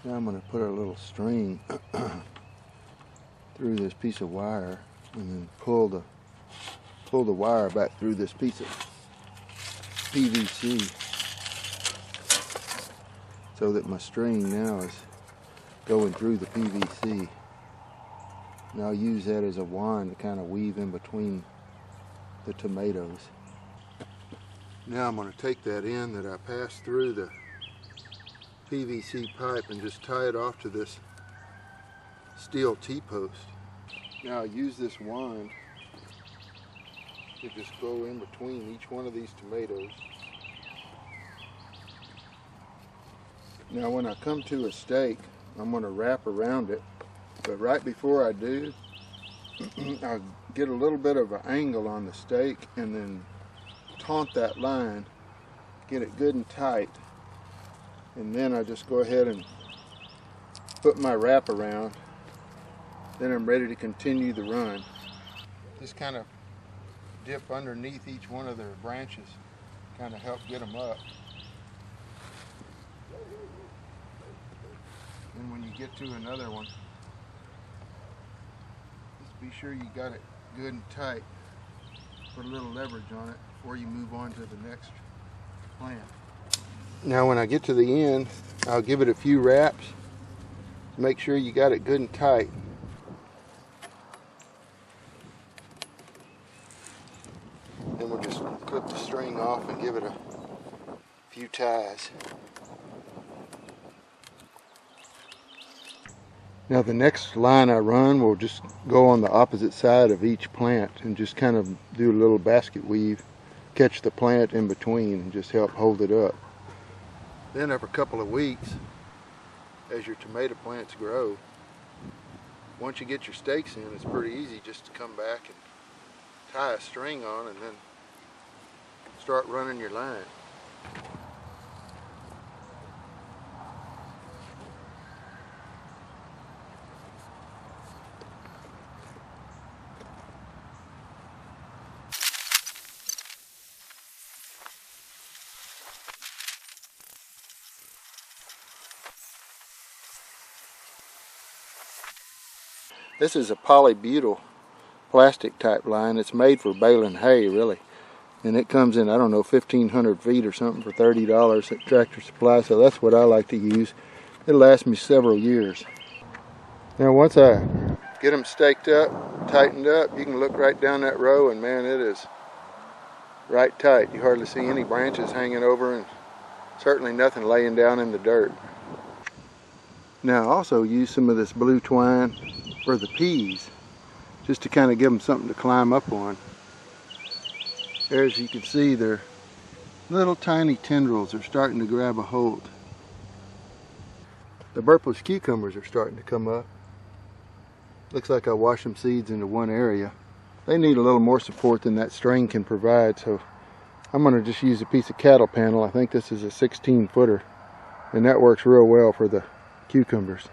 Now I'm going to put a little string through this piece of wire and then pull the wire back through this piece of PVC so that my string now is going through the PVC. And I'll use that as a wand to kind of weave in between the tomatoes. Now I'm going to take that end that I passed through the PVC pipe and just tie it off to this steel T-post. Now I'll use this wand to just go in between each one of these tomatoes. Now when I come to a stake, I'm going to wrap around it, but right before I do, I'll get a little bit of an angle on the stake and then taunt that line, get it good and tight, and then I just go ahead and put my wrap around. Then I'm ready to continue the run. Just kind of dip underneath each one of their branches, kind of help get them up. And when you get to another one, just be sure you got it good and tight. Put a little leverage on it before you move on to the next plant. Now when I get to the end, I'll give it a few wraps. Make sure you got it good and tight. Then we'll just clip the string off and give it a few ties. Now the next line I run will just go on the opposite side of each plant and just kind of do a little basket weave, catch the plant in between and just help hold it up. Then after a couple of weeks, as your tomato plants grow, once you get your stakes in, it's pretty easy just to come back and tie a string on and then start running your line. This is a polybutyl plastic type line. It's made for baling hay, really. And it comes in, I don't know, 1,500 feet or something for $30 at Tractor Supply. So that's what I like to use. It'll last me several years. Now once I get them staked up, tightened up, you can look right down that row and man, it is right tight. You hardly see any branches hanging over and certainly nothing laying down in the dirt. Now I also use some of this blue twine for the peas, just to kind of give them something to climb up on. As you can see, their little tiny tendrils are starting to grab a hold. The Burpless cucumbers are starting to come up. Looks like I washed some seeds into one area. They need a little more support than that string can provide, so I'm going to just use a piece of cattle panel. I think this is a 16-footer, and that works real well for the cucumbers.